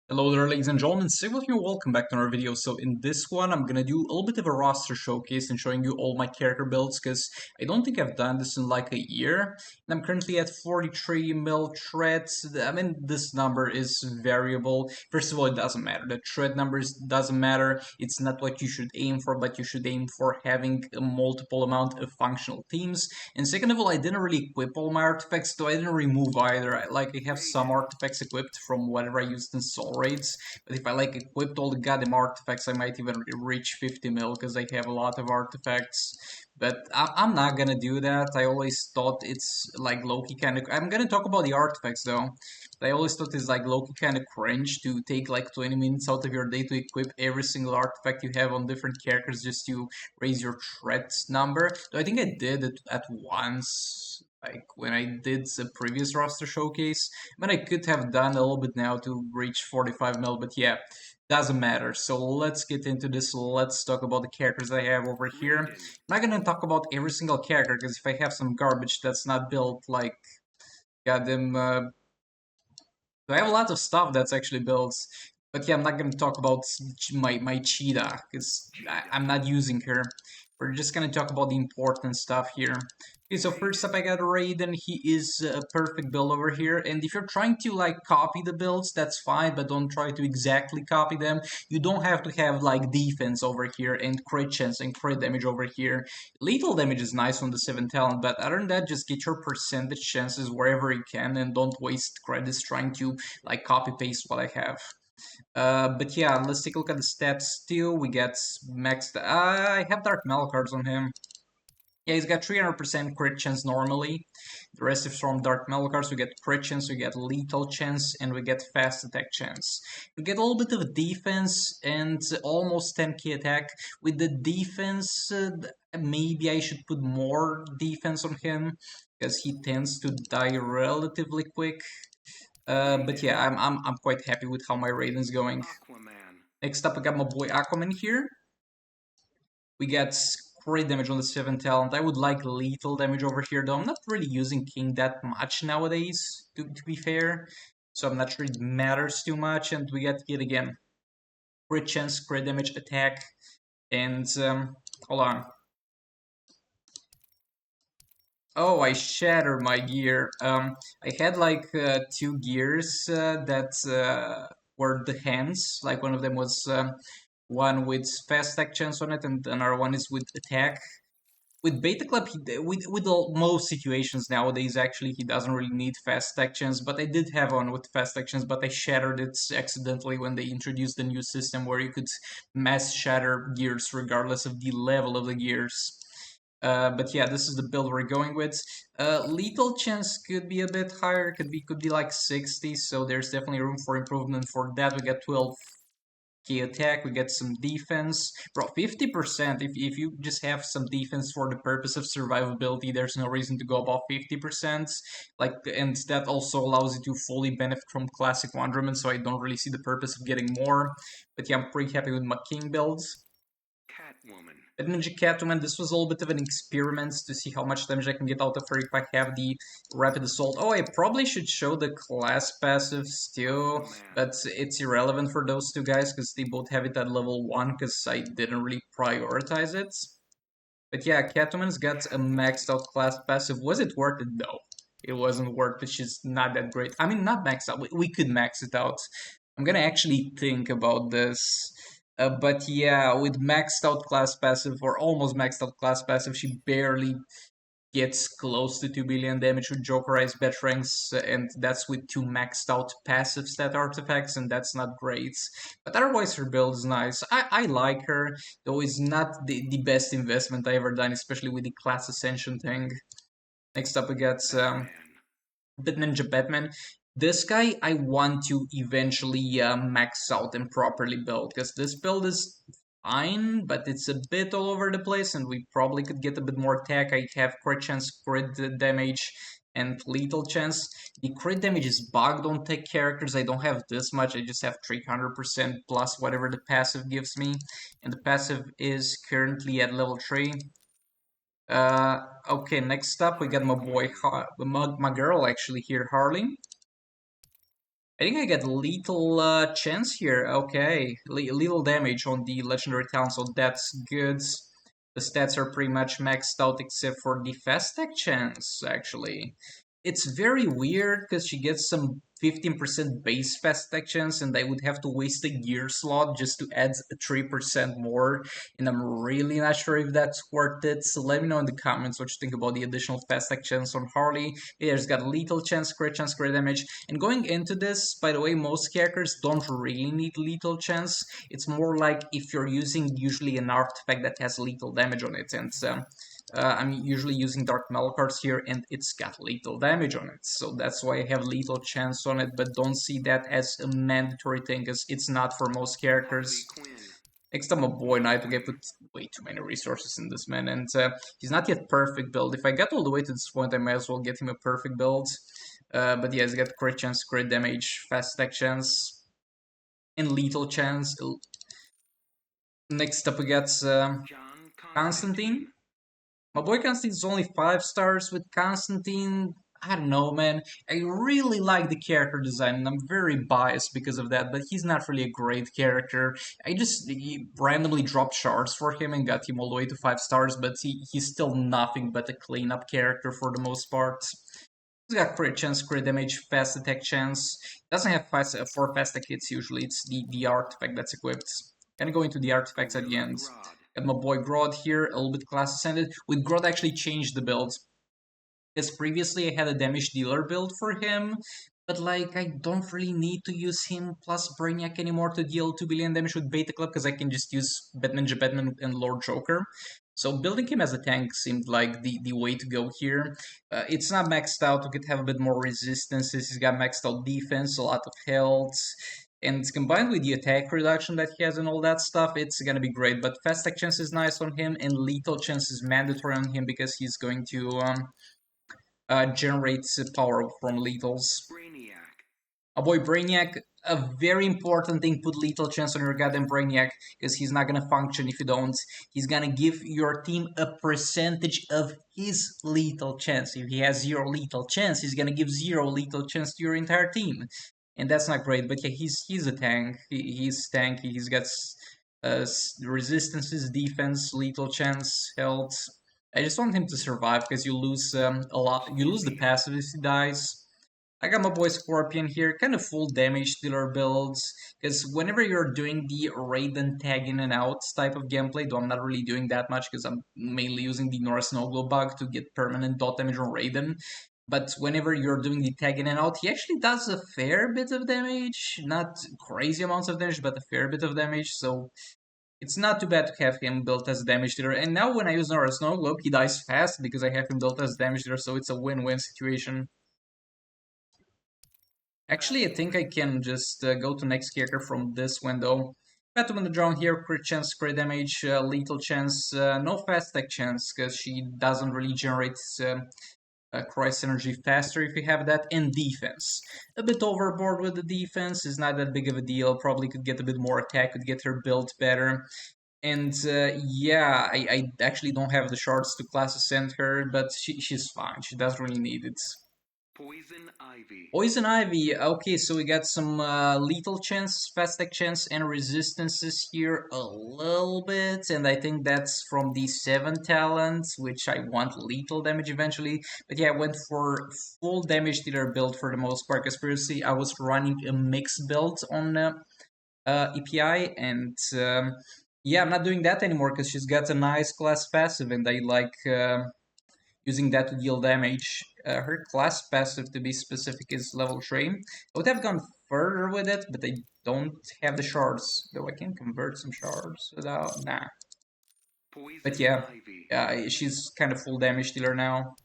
Hello there, ladies and gentlemen, Sigel here, welcome back to another video. So in this one, I'm gonna do a little bit of a roster showcase and showing you all my character builds, because I don't think I've done this in like a year. And I'm currently at 43 mil threads. I mean, this number is variable. First of all, it doesn't matter. The thread numbers doesn't matter. It's not what you should aim for, but you should aim for having a multiple amount of functional teams. And second of all, I didn't really equip all my artifacts, though I didn't remove either. I have some artifacts equipped from whatever I used in Soul Raids, but if I equipped all the goddamn artifacts, I might even reach 50 mil because I have a lot of artifacts. But I'm not gonna do that. I always thought it's like low-key kind of. I'm gonna talk about the artifacts though. But I always thought it's like low-key kind of cringe to take like 20 minutes out of your day to equip every single artifact you have on different characters just to raise your threats number. So I think I did it at once, like when I did the previous roster showcase. But I could have done a little bit now to reach 45 mil, but yeah, doesn't matter. So let's get into this. Let's talk about the characters I have over here. I'm not gonna talk about every single character, because if I have some garbage that's not built, like, goddamn, so I have a lot of stuff that's actually built. But yeah, I'm not gonna talk about my cheetah, because I'm not using her. We're just gonna talk about the important stuff here. Okay, so first up I got Raiden. He is a perfect build over here, and if you're trying to copy the builds, that's fine, but don't try to exactly copy them. You don't have to have like defense over here and crit chance and crit damage over here. Lethal damage is nice on the 7 talent, but other than that, just get your percentage chances wherever you can and don't waste credits trying to copy paste what I have. But yeah, let's take a look at the stats still. We get maxed. I have Dark Metal cards on him. Yeah, he's got 300% crit chance normally. The rest is from Dark Metal cards. We get crit chance, we get lethal chance, and we get fast attack chance. We get a little bit of defense and almost 10k attack. With the defense, maybe I should put more defense on him, because he tends to die relatively quick. But yeah, I'm quite happy with how my Raiden's going. Aquaman. Next up, I got my boy Aquaman here. We get crit damage on the 7 talent. I would like lethal damage over here, though I'm not really using King that much nowadays, to be fair. So I'm not sure it matters too much. And we get hit again. Crit chance, crit damage, attack, and hold on. Oh, I shattered my gear. I had two gears that were the hands. Like one of them was one with fast attack chance on it, and another one is with attack. With Beta Club, most situations nowadays, actually, he doesn't really need fast attack chance. But I did have one with fast attack chance, but I shattered it accidentally when they introduced the new system where you could mass shatter gears regardless of the level of the gears. But yeah, this is the build we're going with. Lethal chance could be a bit higher, could be like 60, so there's definitely room for improvement for that. We get 12k attack, we get some defense. Bro, 50%, if you just have some defense for the purpose of survivability, there's no reason to go above 50%. And that also allows you to fully benefit from classic wonderment, so I don't really see the purpose of getting more. But yeah, I'm pretty happy with my king builds. Catwoman. Ninja Catwoman, this was a little bit of an experiment to see how much damage I can get out of her if I have the Rapid Assault. Oh, I probably should show the class passive still, Aquaman. but it's irrelevant for those two guys because they both have it at level 1 because I didn't really prioritize it. But yeah, Catwoman's got a maxed out class passive. Was it worth it? No. It wasn't worth it. She's not that great. I mean, not maxed out. We could max it out. I'm gonna actually think about this. But yeah, with maxed out class passive, or almost maxed out class passive, she barely gets close to 2 billion damage with Jokerized Betrangs, and that's with 2 maxed out passive stat artifacts, and that's not great. But otherwise, her build is nice. I like her, though it's not the best investment I ever done, especially with the class ascension thing. Next up, we got Ninja Batman. This guy I want to eventually max out and properly build, because this build is fine, but it's a bit all over the place, and we probably could get a bit more attack. I have crit chance, crit damage, and lethal chance. The crit damage is bugged on tech characters. I don't have this much. I just have 300% plus whatever the passive gives me, and the passive is currently at level 3. Okay, next up we got my boy, my girl actually here, Harley. I think I get lethal chance here. Okay, lethal damage on the legendary talent, so that's good. The stats are pretty much maxed out except for the fast tech chance, actually. It's very weird because she gets some 15% base fast tech chance, and I would have to waste a gear slot just to add 3% more, and I'm really not sure if that's worth it. So let me know in the comments what you think about the additional fast tech chance on Harley. Yeah, it's got lethal chance, crit damage, and going into this, by the way, most characters don't really need lethal chance. It's more like if you're using usually an artifact that has lethal damage on it, and I'm usually using Dark Metal cards here, and it's got lethal damage on it, so that's why I have lethal chance on it, but don't see that as a mandatory thing, because it's not for most Harley characters. Quinn. Next time a boy knight, okay, I Quinn. put way too many resources in this man, and he's not yet perfect build. If I get all the way to this point, I might as well get him a perfect build. But yeah, he's got crit chance, crit damage, fast attack chance, and lethal chance. Next up we got John Constantine. Constantine. My boy Constantine's only 5 stars. With Constantine, I don't know, man. I really like the character design, and I'm very biased because of that, but he's not really a great character. I just randomly dropped shards for him and got him all the way to 5 stars, but he's still nothing but a cleanup character for the most part. He's got crit chance, crit damage, fast attack chance. Doesn't have 4 fast attack hits usually, it's the artifact that's equipped. Gonna go into the artifacts at the Gorilla end. Grodd. Got my boy Grodd here, a little bit class ascended. With Grodd, I actually changed the build. Because previously I had a damage dealer build for him, but like I don't really need to use him plus Brainiac anymore to deal 2 billion damage with Beta Club because I can just use Batman and Lord Joker. So building him as a tank seemed like the way to go here. It's not maxed out, we could have a bit more resistances, he's got maxed out defense, a lot of health, and combined with the attack reduction that he has and all that stuff, it's gonna be great. But fast attack chance is nice on him, and lethal chance is mandatory on him because he's going to generates power from lethals. Brainiac. A boy Brainiac, a very important thing, put lethal chance on your goddamn Brainiac, because he's not gonna function if you don't. He's gonna give your team a percentage of his lethal chance. If he has 0 lethal chance, he's gonna give 0 lethal chance to your entire team. And that's not great, but yeah, he's a tank. He's tanky, he's got resistances, defense, lethal chance, health. I just want him to survive because you lose a lot. You lose the Scorpion. passive if he dies. I got my boy Scorpion here, kind of full damage dealer builds, because whenever you're doing the Raiden tag in and out type of gameplay, though I'm not really doing that much because I'm mainly using the Norse Snowglow bug to get permanent dot damage on Raiden. But whenever you're doing the tag in and out, he actually does a fair bit of damage. Not crazy amounts of damage, but a fair bit of damage, so it's not too bad to have him built as a damage dealer. And now when I use Nora Snow Globe, he dies fast because I have him built as damage dealer, so it's a win-win situation. Actually, I think I Catwoman. can just go to next character from this window. Catwoman drawn here, crit chance, crit damage, lethal chance, no fast attack chance, because she doesn't really generate Christ energy faster if you have that, and defense. A bit overboard with the defense, is not that big of a deal, probably could get a bit more attack, could get her built better. And yeah, I actually don't have the shards to class ascend her, but she's fine. She doesn't really need it. Poison Ivy. Poison Ivy. Okay, so we got some lethal chance, fast attack chance, and resistances here a little bit. And I think that's from the 7 talents, which I want lethal damage eventually. But yeah, I went for full damage dealer build for the most part, because previously I was running a mixed build on EPI, and yeah, I'm not doing that anymore because she's got a nice class passive, and I like using that to deal damage. Her class passive, to be specific, is level 3. I would have gone further with it, but I don't have the shards, though I can convert some shards without. Nah. But Poison yeah, Ivy. she's kind of full damage dealer now.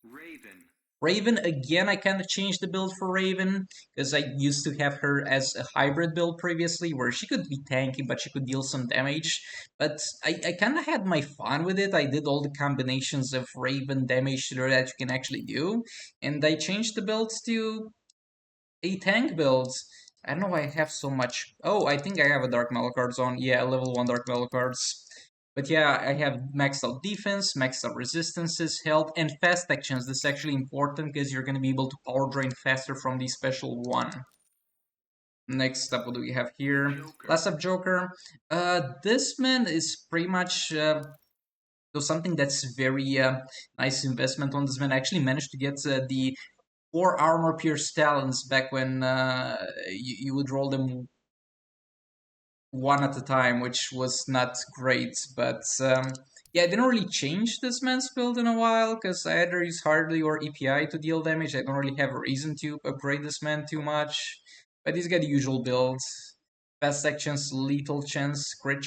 Raven. Raven, again, I kind of changed the build for Raven, because I used to have her as a hybrid build previously, where she could be tanky, but she could deal some damage. But I kind of had my fun with it. I did all the combinations of Raven damage dealer that you can actually do, and I changed the builds to a tank build. I don't know why I have so much. Oh, I think I have a Dark Metal cards on. Yeah, level 1 Dark Metal cards. But yeah, I have maxed out defense, maxed out resistances, health, and fast actions. This is actually important because you're going to be able to power drain faster from the special one. Next up, what do we have here? Joker. Last up, Joker. This man is pretty much so something that's very nice investment on this man. I actually managed to get the 4 armor pierce talons back when you would roll them one at a time, which was not great. But yeah, I didn't really change this man's build in a while because I either use Harley or EPI to deal damage. I don't really have a reason to upgrade this man too much. But he's got the usual builds. Fast attack chance, lethal chance, crit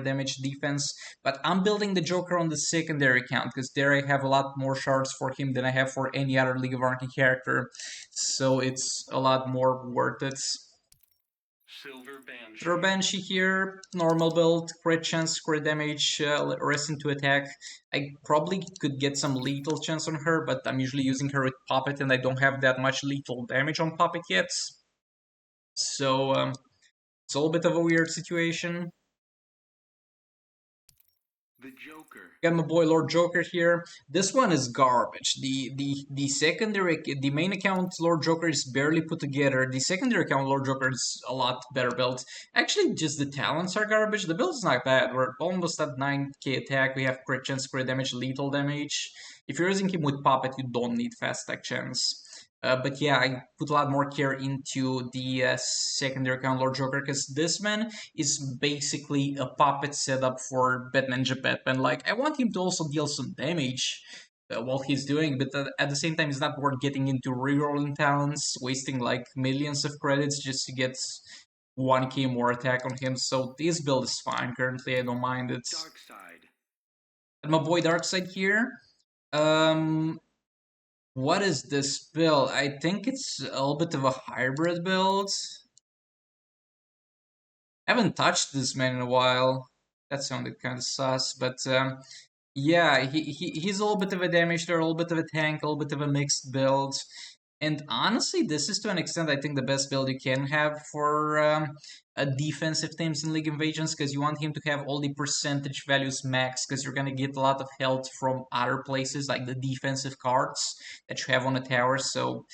damage, defense. But I'm building the Joker on the secondary account because there I have a lot more shards for him than I have for any other League of Arcane character. So it's a lot more worth it. Silver Banshee. Banshee here, normal build, crit chance, crit damage, rest into attack. I probably could get some lethal chance on her, but I'm usually using her with Puppet and I don't have that much lethal damage on Puppet yet. So it's a little bit of a weird situation. The Joker. Got my boy Lord Joker here. This one is garbage. The secondary, the main account Lord Joker is barely put together. The secondary account Lord Joker is a lot better built. Actually, just the talents are garbage. The build is not bad. We're almost at 9k attack. We have crit chance, crit damage, lethal damage. If you're using him with Puppet, you don't need fast attack chance. But yeah, I put a lot more care into the secondary account Lord Joker because this man is basically a puppet setup for Batman Ninja Batman. Like, I want him to also deal some damage while he's doing, but at the same time, it's not worth getting into rerolling talents, wasting like millions of credits just to get 1k more attack on him. So this build is fine currently. I don't mind it. Darkseid. And my boy Darkseid here. Um, what is this build? I think it's a little bit of a hybrid build. I haven't touched this man in a while. That sounded kind of sus, but yeah, he's a little bit of a damage there, a little bit of a tank, a little bit of a mixed build. And honestly, this is to an extent, I think, the best build you can have for defensive teams in League Invasions, because you want him to have all the percentage values max, because you're going to get a lot of health from other places, like the defensive cards that you have on the tower. So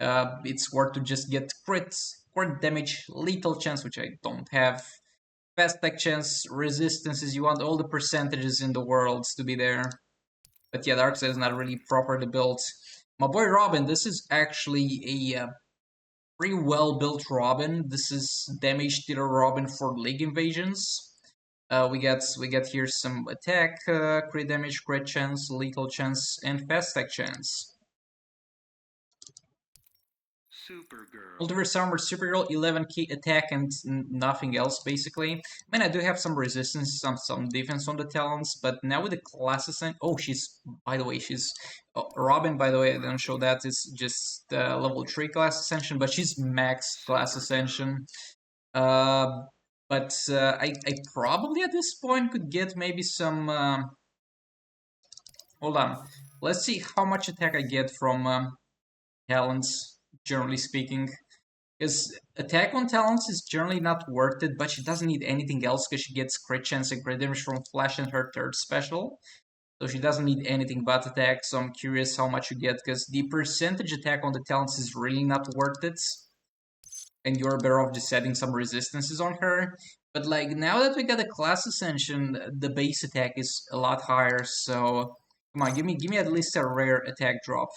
it's worth to just get crit damage, lethal chance, which I don't have, fast attack chance, resistances. You want all the percentages in the world to be there. But yeah, Darkseid is not really properly built. My boy Robin, this is actually a pretty well built Robin. This is damage dealer Robin for League Invasions. We get here some attack, crit damage, crit chance, lethal chance, and fast attack chance. Supergirl. Multiverse Armor Supergirl, 11k attack and nothing else, basically. I mean, I do have some resistance, some defense on the talents, but now with the class ascension... Oh, by the way, she's... Robin, by the way, I didn't show that. It's just level 3 class ascension, but she's max class ascension. Uh, but I probably at this point could get maybe some... hold on. Let's see how much attack I get from talents, generally speaking. Because attack on talents is generally not worth it, but she doesn't need anything else because she gets crit chance and crit damage from Flash and her third special. So she doesn't need anything but attack, so I'm curious how much you get, because the percentage attack on the talents is really not worth it. And you're better off just setting some resistances on her. But like, now that we got a class ascension, the base attack is a lot higher, so... Come on, give me at least a rare attack drop.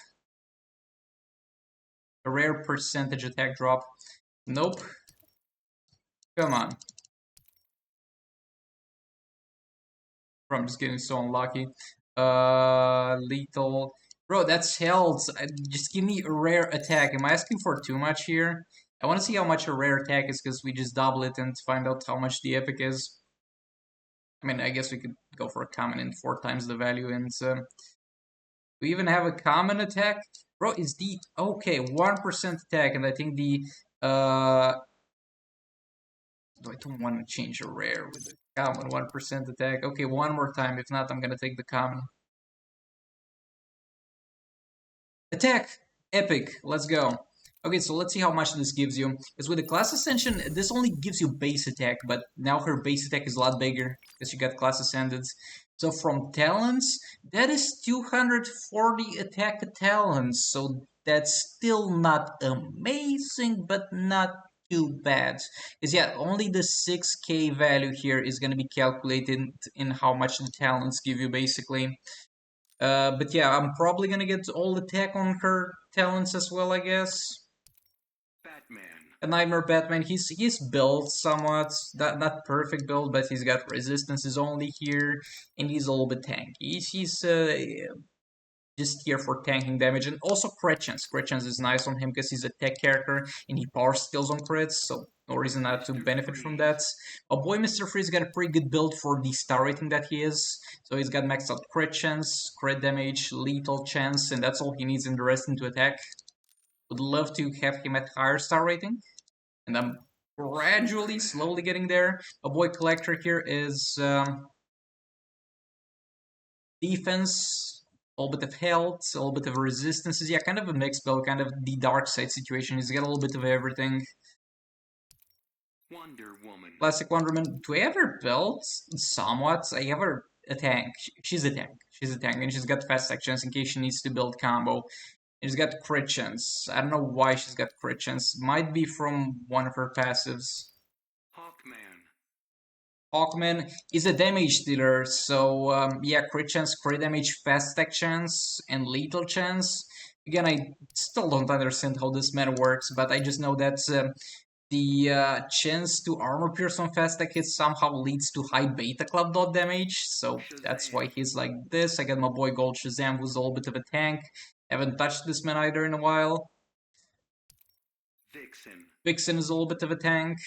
A rare percentage attack drop. Nope. Come on. I'm just getting so unlucky. Lethal. Bro, that's health. Just give me a rare attack. Am I asking for too much here? I want to see how much a rare attack is because we just double it and find out how much the epic is. I mean, I guess we could go for a common and 4 times the value. And we even have a common attack. Bro, is the... Okay, 1% attack. And I think the... I don't want to change a rare with a common 1% attack. Okay, one more time. If not, I'm gonna take the common. Attack! Epic. Let's go. Okay, so let's see how much this gives you. Because with the class ascension, this only gives you base attack, but now her base attack is a lot bigger because you got class ascended. So from talents, that is 240 attack talents. So that's still not amazing, but not too bad. Because yeah, only the 6k value here is going to be calculated in how much the talents give you basically. But yeah, I'm probably going to get all the tech on her talents as well, I guess. Batman. A Nightmare Batman, he's built somewhat, not perfect build, but he's got resistances only here, and he's a little bit tanky. He's just here for tanking damage, and also crit chance. Crit chance is nice on him because he's a tech character and he power skills on crits, so no reason not to Mr. benefit from Freeze. that. Oh boy, Mr. Freeze got a pretty good build for the star rating that he is. So he's got maxed out crit chance, crit damage, lethal chance, and that's all he needs in the rest into attack. Would love to have him at higher star rating, and I'm gradually, Superman. slowly getting there. A boy collector here is defense, a little bit of health, a little bit of resistances. Yeah, kind of a mixed build, kind of the Darkseid situation. He's got a little bit of everything. Wonder Woman. Classic Wonder Woman. Do I ever build somewhat? I have her a tank. She's a tank. She's a tank, and she's got fast actions in case she needs to build combo. And she's got crit chance. I don't know why she's got crit chance. Might be from one of her passives. Hawkman. Aquaman is a damage dealer, so yeah, crit chance, crit damage, fast attack chance, and lethal chance. Again, I still don't understand how this meta works, but I just know that the chance to armor pierce on fast attack hits somehow leads to high beta club dot damage, so that's why Shazam. he's like this. I got my boy Gold Shazam, who's a little bit of a tank. Haven't touched this man either in a while. Vixen. Vixen is a little bit of a tank.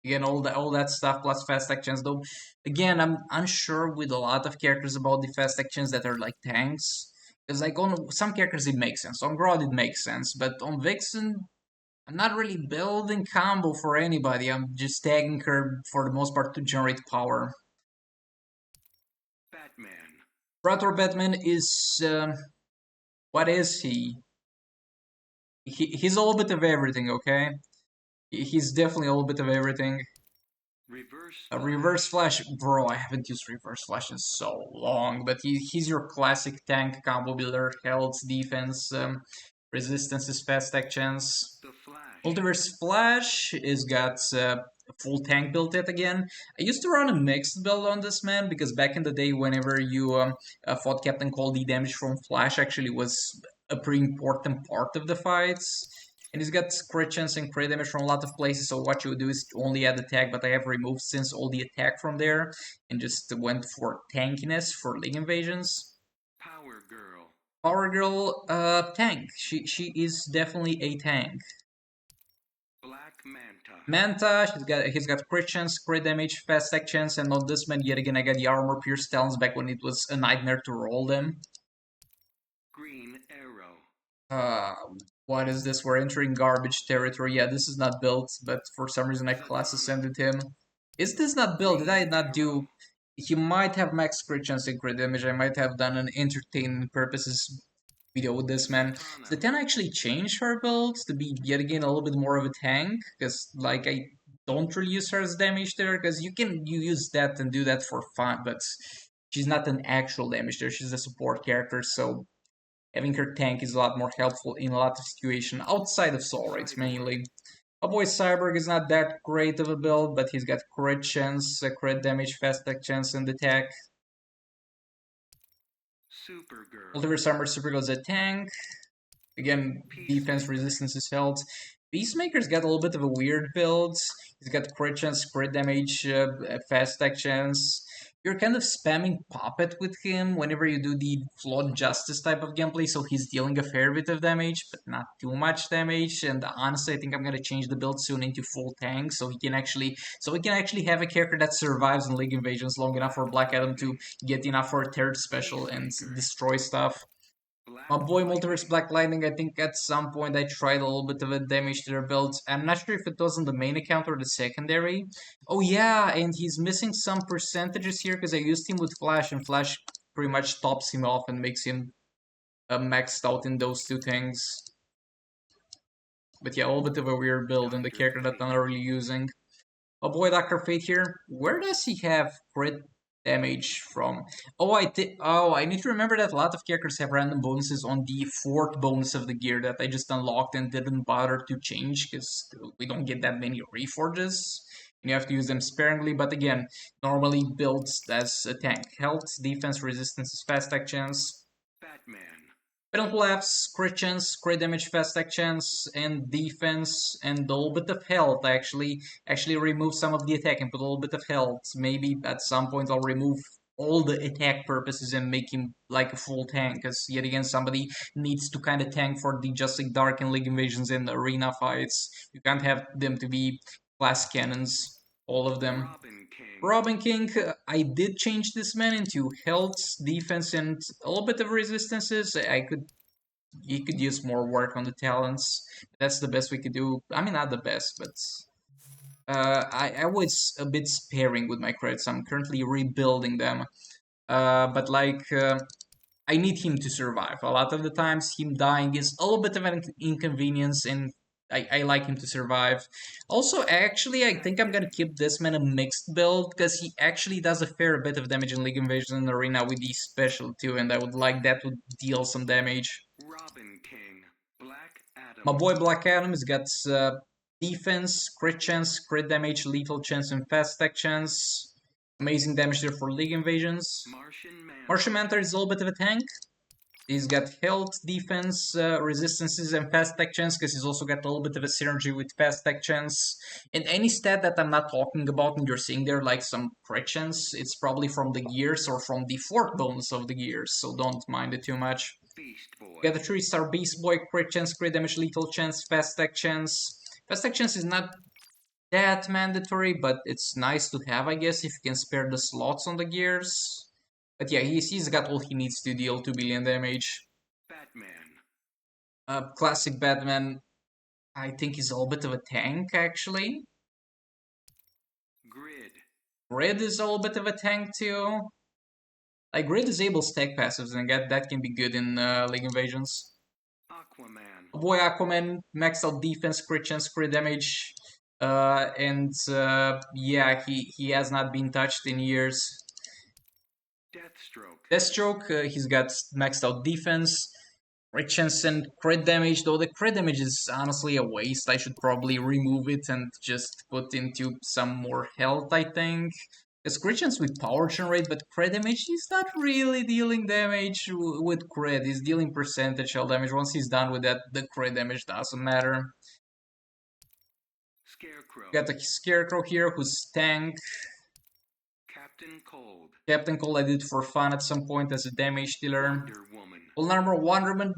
Again, all that stuff plus fast actions. Though, again, I'm unsure with a lot of characters about the fast actions that are like tanks. Because like on some characters it makes sense. On Grodd it makes sense, but on Vixen, I'm not really building combo for anybody. I'm just tagging her for the most part to generate power. Batman. Predator Batman is what is he? He's a little bit of everything. Okay, he's definitely a little bit of everything. Reverse Reverse Flash. Flash, bro, I haven't used Reverse Flash in so long, but he's your classic tank combo builder, health, defense, resistance, fast attack chance. The Flash. Multiverse Flash is got full tank built yet again. I used to run a mixed build on this man because back in the day, whenever you fought Captain Cold, the damage from Flash actually was a pretty important part of the fights. And he's got crit chance and crit damage from a lot of places, so what you would do is only add attack, but I have removed since all the attack from there and just went for tankiness for league invasions. Power Girl. Power Girl, tank. She is definitely a tank. Black Manta. Manta, he's got crit chance, crit damage, fast attack chance, and on this man yet again I got the armor pierce talents back when it was a nightmare to roll them. Green Arrow. Uh, what is this? We're entering garbage territory. Yeah, this is not built, but for some reason I class Zatanna. ascended him. Is this not built? Did I Green not do? Arrow. He might have max crit chance and crit damage. I might have done an entertainment purposes video with this man. Zatanna. Zatanna actually changed her build to be yet again a little bit more of a tank, because like I don't really use her as damage there, because you use that and do that for fun, but she's not an actual damage there. She's a support character, so having her tank is a lot more helpful in a lot of situations outside of soul rates Cyborg. mainly. My boy Cyborg is not that great of a build, but he's got crit chance, crit damage, fast attack chance, and attack. Supergirl. Multiverse Armor Supergirl is a tank. Again, defense, Peacemaker. resistance is held. Peacemaker's got a little bit of a weird build. He's got crit chance, crit damage, fast attack chance. You're kind of spamming Puppet with him whenever you do the Flawed Justice type of gameplay, so he's dealing a fair bit of damage, but not too much damage. And honestly, I think I'm gonna change the build soon into full tank, so we can actually have a character that survives in League Invasions long enough for Black Adam to Lightning. get enough for a third special and Peacemaker. destroy stuff. Black My boy Multiverse Lightning. Black Lightning, I think at some point I tried a little bit of a damage to their builds. I'm not sure if it was on the main account or the secondary. Oh yeah, and he's missing some percentages here because I used him with Flash, and Flash pretty much tops him off and makes him maxed out in those two things. But yeah, a little bit of a weird build and the Dr. character that I'm Fate. not really using. My boy Dr. Fate here, where does he have crit damage from. I need to remember that a lot of characters have random bonuses on the fourth bonus of the gear that I just unlocked and didn't bother to change because we don't get that many reforges. And you have to use them sparingly, but again, normally builds as a tank. Health, defense, resistance, fast actions. Batman. Penalty collapse, crit chance, crit damage, fast attack chance, and defense, and a little bit of health. I actually remove some of the attack and put a little bit of health. Maybe at some point I'll remove all the attack purposes and make him like a full tank, because yet again somebody needs to kind of tank for the Just Like Dark and League invasions and arena fights. You can't have them to be class cannons, all of them. Robin King. Robin King, I did change this man into health, defense, and a little bit of resistances. He could use more work on the talents. That's the best we could do. I mean, not the best, but I was a bit sparing with my credits. I'm currently rebuilding them. But I need him to survive. A lot of the times, him dying is a little bit of an inconvenience, and I like him to survive. Also, actually, I think I'm gonna keep this man a mixed build, because he actually does a fair bit of damage in League Invasion and Arena with the special too, and I would like that to deal some damage. Robin King. Black Adam. My boy Black Adam has got defense, crit chance, crit damage, lethal chance, and fast attack chance. Amazing damage there for League Invasions. Martian Manta. Martian Manta is a little bit of a tank. He's got health, defense, resistances, and fast attack chance, because he's also got a little bit of a synergy with fast attack chance. And any stat that I'm not talking about and you're seeing there, like some crit chance, it's probably from the gears or from the fourth bonus of the gears, so don't mind it too much. Beast Boy. Got a 3-star Beast Boy, crit chance, crit damage, lethal chance, fast attack chance. Fast attack chance is not that mandatory, but it's nice to have, I guess, if you can spare the slots on the gears. But yeah, he's got all he needs to deal 2 billion damage. Batman. Classic Batman, I think he's a little bit of a tank, actually. Grid. Grid is a little bit of a tank, too. Like, Grid disables tech passives, and that can be good in League Invasions. Aquaman. Boy Aquaman, maxed out defense, crit chance, crit damage. Yeah, he has not been touched in years. Deathstroke, he's got maxed out defense, crit chance, and crit damage, though the crit damage is honestly a waste. I should probably remove it and just put into some more health, I think. Because crit chance with power generate, but crit damage, he's not really dealing damage with crit. He's dealing percentage shell damage. Once he's done with that, the crit damage doesn't matter. Scarecrow. Got a Scarecrow here who's tank. Captain Cold. Captain Cold I did for fun at some point as a damage dealer. Wonder Woman. Full armor Wonder Woman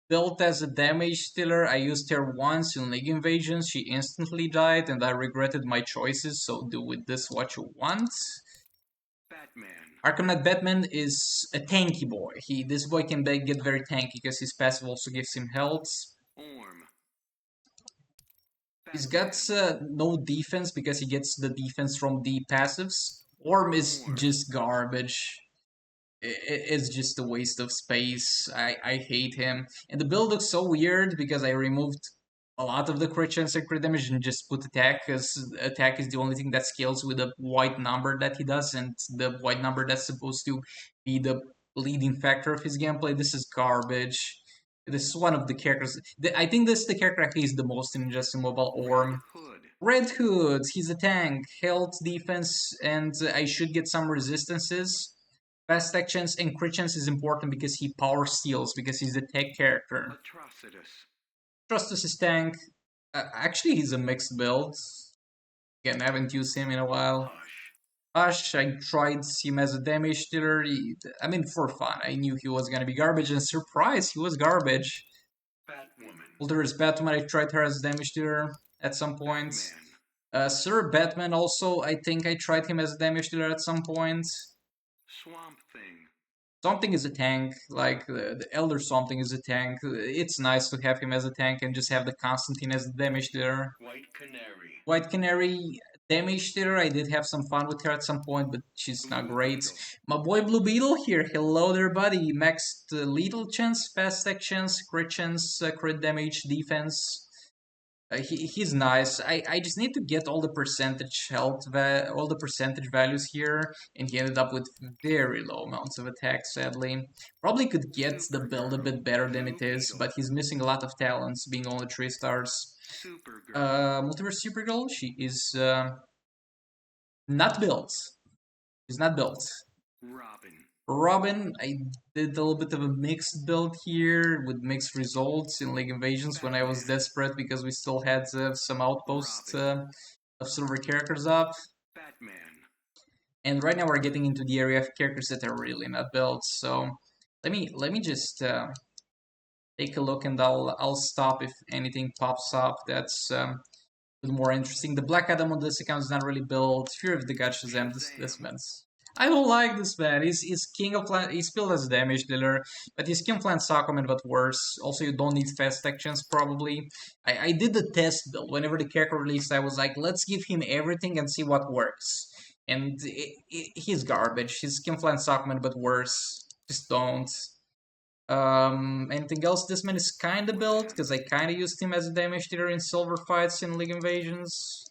built as a damage dealer. I used her once in League Invasions. She instantly died and I regretted my choices, so do with this what you want. Batman. Arkham Knight Batman is a tanky boy. This boy can get very tanky because his passive also gives him health. Orm. He's got no defense because he gets the defense from the passives. Orm is just garbage. It's just a waste of space. I hate him. And the build looks so weird because I removed a lot of the crit chance and crit damage and just put attack, because attack is the only thing that scales with the white number that he does, and the white number that's supposed to be the leading factor of his gameplay. This is garbage. This is one of the characters. I think this is the character I hate the most in Injustice Mobile Orm. Red Hood, he's a tank, health, defense, and I should get some resistances. Fast attack chance and crit chance is important because he power steals, because he's a tech character. Atrocitus is tank. Actually, he's a mixed build. Again, I haven't used him in a while. Hush, I tried him as a damage dealer. I mean, for fun. I knew he was gonna be garbage, and surprise, he was garbage. Batwoman. There is Batwoman. I tried her as a damage dealer at some point. Sir Batman also, I think I tried him as a damage dealer at some point. Swamp Thing. Swamp Thing is a tank, like the Elder Swamp Thing is a tank. It's nice to have him as a tank and just have the Constantine as the damage dealer. White Canary. White Canary, damage dealer, I did have some fun with her at some point, but she's not great. My boy Blue Beetle here, hello there buddy. Maxed lethal chance, fast attack chance, crit damage, defense. He's nice. I just need to get all the percentage all the percentage values here, and he ended up with very low amounts of attack. Sadly, probably could get the build a Supergirl, bit better than Blue it is, Beetle. but he's missing a lot of talents, being only 3 stars. Supergirl, Multiverse Supergirl, she is not built. She's not built. Robin. Robin, I did a little bit of a mixed build here with mixed results in League Invasions when I was Batman, desperate because we still had some outposts Robin. of silver characters up. Batman. And right now we're getting into the area of characters that are really not built. So let me just take a look and I'll stop if anything pops up that's more interesting. The Black Adam on this account is not really built. Fear of the God Shazam, this Shazam. man's. I don't like this man. He's king of he's built as a damage dealer, but he's King of Land Aquaman, but worse. Also, you don't need fast actions probably. I did the test build. Whenever the character released, I was like, let's give him everything and see what works. And he's garbage. He's King of Land Aquaman, but worse. Just don't. Anything else? This man is kinda built because I kinda used him as a damage dealer in silver fights in League Invasions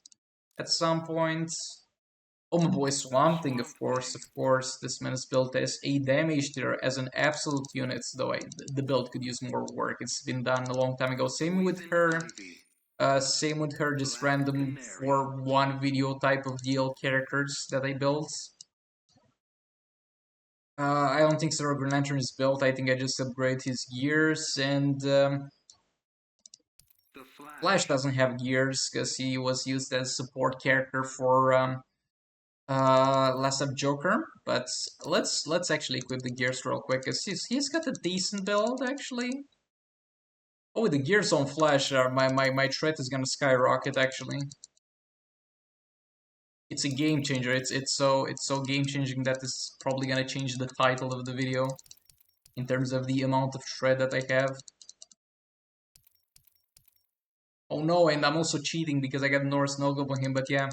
at some point. Oh my boy, Swamp Thing, Swamp of Thing. course. This man is built as a damage dealer as an absolute unit, though the build could use more work. It's been done a long time ago. Same with Poison her. Ivy. Same with her, just Black random Canary. for one video type of DL characters that I built. I don't think Zero Green Lantern is built. I think I just upgrade his gears, and The Flash Flash. doesn't have gears because he was used as support character for less of Joker. But let's actually equip the gears real quick because he's got a decent build actually. Oh, with the gears on Flash, my threat is gonna skyrocket actually. It's a game changer. It's so game changing that it's probably gonna change the title of the video in terms of the amount of shred that I have. Oh no, and I'm also cheating because I got Norse no on him, but yeah.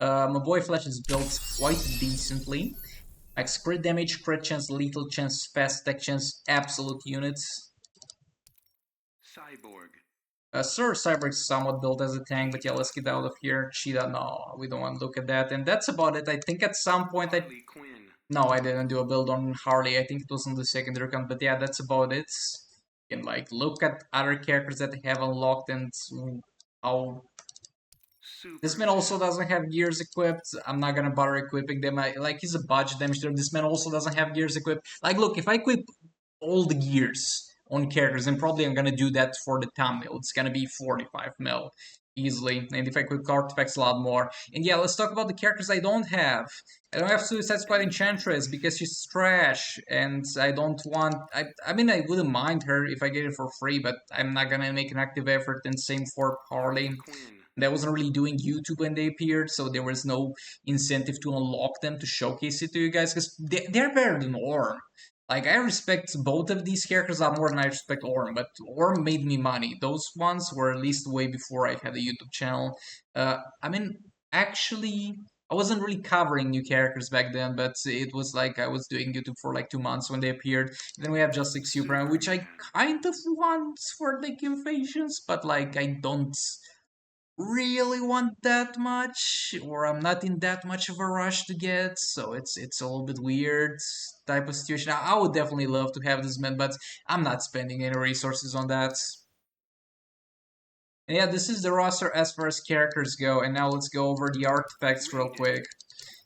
My boy Flash is built quite decently. Max crit damage, crit chance, lethal chance, fast attack chance, absolute units. Cyborg. Sir Cyborg's somewhat built as a tank, but yeah, Cheetah. let's get out of here. Cheetah, no, we don't want to look at that. And that's about it. I think at some point I... Harley Quinn. No, I didn't do a build on Harley. I think it was on the secondary account, but yeah, that's about it. You can like look at other characters that I have unlocked and how this man also Superman. doesn't have gears equipped. I'm not gonna bother equipping them. Like he's a budget damage dealer. This man also doesn't have gears equipped. Like, look, if I equip all the gears on characters, and probably I'm gonna do that for the thumbnail. It's gonna be 45 mil easily. And if I equip artifacts, a lot more. And yeah, let's talk about the characters I don't have. I don't have Suicide Squad Enchantress Enchantress. because she's trash, and I don't want. I mean, I wouldn't mind her if I get it for free, but I'm not gonna make an active effort. And same for Harley. Harley Quinn. And I wasn't really doing YouTube when they appeared, so there was no incentive to unlock them to showcase it to you guys because they're better than Orm. Like, I respect both of these characters a lot more than I respect Orm, but Orm made me money. Those ones were at least way before I had a YouTube channel. I mean, actually, I wasn't really covering new characters back then, but it was like I was doing YouTube for like 2 months when they appeared. Then we have Just Like Superman, which I Superman. kind of want for like invasions, but like I don't really want that much, or I'm not in that much of a rush to get, so it's a little bit weird type of situation. I would definitely love to have this man, but I'm not spending any resources on that. And yeah, this is the roster as far as characters go, and now let's go over the artifacts real Raiden. quick.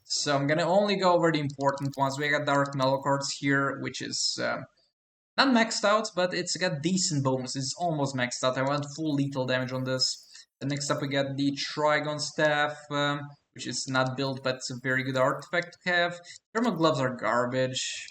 So I'm gonna only go over the important ones. We got Dark Melocards here, which is not maxed out, but it's got decent bonus. It's almost maxed out. I want full lethal damage on this. The next up we got the Trigon Staff, which is not built, but it's a very good artifact to have. Thermal Gloves are garbage.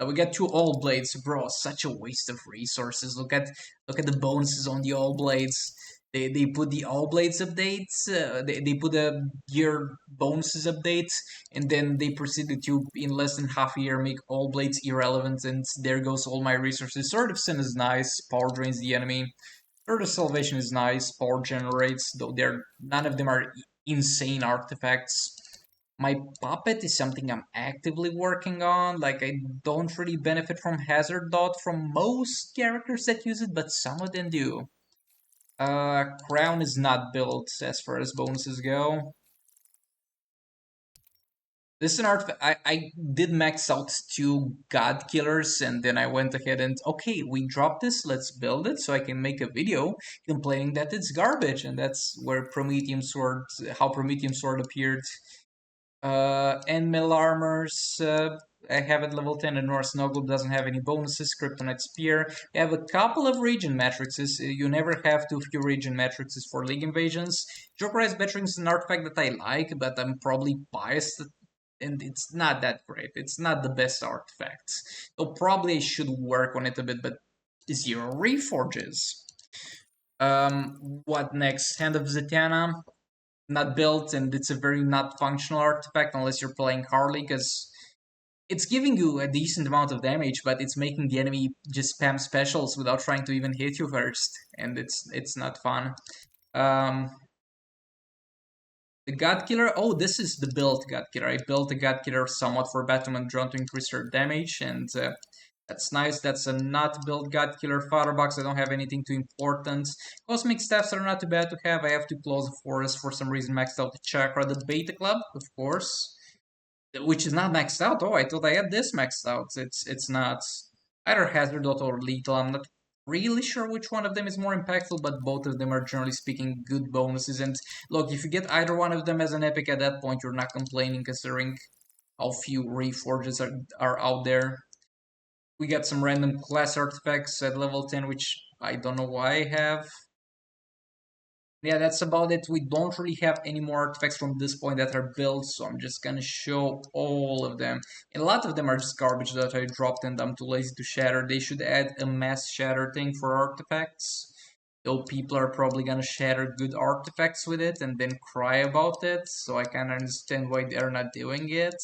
We got 2 All Blades, bro. Such a waste of resources. Look at the bonuses on the All Blades. They put the All Blades updates. They put a gear bonuses updates, and then they proceeded to in less than half a year make All Blades irrelevant. And there goes all my resources. Sword of Sin is nice. Power drains the enemy. Sword of Salvation is nice. Power generates, though they're none of them are insane artifacts. My puppet is something I'm actively working on. Like, I don't really benefit from Hazard Dot from most characters that use it, but some of them do. Crown is not built as far as bonuses go. This is an art. I did max out 2 God Killers, and then I went ahead and okay, we dropped this. Let's build it so I can make a video complaining that it's garbage, and that's where how Prometheum Sword appeared. And Mill Armors. I have at level 10, and Norse Noggle doesn't have any bonuses. Kryptonite Spear. You have a couple of region matrices. You never have too few region matrices for League Invasions. Jokerized Veteran is an artifact that I like, but I'm probably biased, and it's not that great. It's not the best artifact. So probably I should work on it a bit, but 0 Reforges. What next? Hand of Zatanna, not built, and it's a very not functional artifact unless you're playing Harley, because it's giving you a decent amount of damage, but it's making the enemy just spam specials without trying to even hit you first, and it's not fun. The God Killer. Oh, this is the built God Killer. I built the God Killer somewhat for Batman Drone to increase her damage, and that's nice. That's a not built God Killer. Firebox, I don't have anything too important. Cosmic Staffs are not too bad to have. I have to close the forest for some reason. Maxed out the Chakra. The Beta Club, of course, which is not maxed out. Oh, I thought I had this maxed out. It's not. Either Hazard or Lethal. I'm not really sure which one of them is more impactful, but both of them are generally speaking good bonuses. And look, if you get either one of them as an epic at that point, you're not complaining considering how few Reforges are out there. We got some random class artifacts at level 10, which I don't know why I have. Yeah, that's about it. We don't really have any more artifacts from this point that are built, so I'm just gonna show all of them. And a lot of them are just garbage that I dropped and I'm too lazy to shatter. They should add a mass shatter thing for artifacts. Though people are probably gonna shatter good artifacts with it and then cry about it, so I can understand why they're not doing it.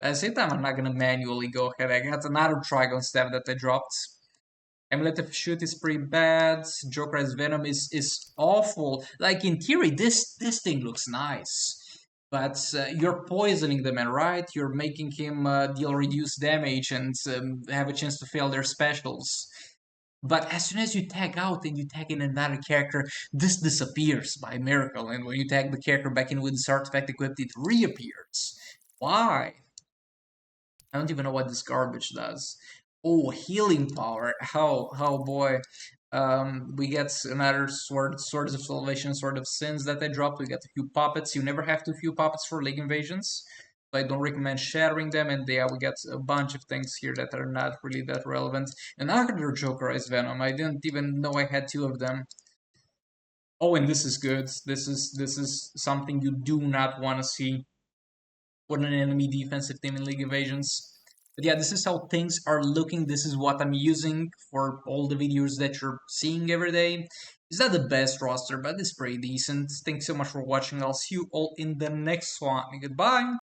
At the same time, I'm not gonna manually go ahead. I got another Trigon staff that I dropped. Amulet of Shoot is pretty bad. Joker's Venom is awful. Like in theory, this thing looks nice, but you're poisoning the man, right? You're making him deal reduced damage and have a chance to fail their specials. But as soon as you tag out and you tag in another character, this disappears by miracle. And when you tag the character back in with this artifact equipped, it reappears. Why? I don't even know what this garbage does. Oh, healing power. Oh boy. We get another swords of salvation, sword of sins that I dropped. We got a few puppets. You never have too few puppets for League Invasions. So I don't recommend shattering them. And yeah, we got a bunch of things here that are not really that relevant. Another Jokerized Venom. I didn't even know I had 2 of them. Oh, and this is good. This is something you do not want to see for an enemy defensive team in League Invasions. But yeah, this is how things are looking. This is what I'm using for all the videos that you're seeing every day. It's not the best roster, but it's pretty decent. Thanks so much for watching. I'll see you all in the next one. Goodbye!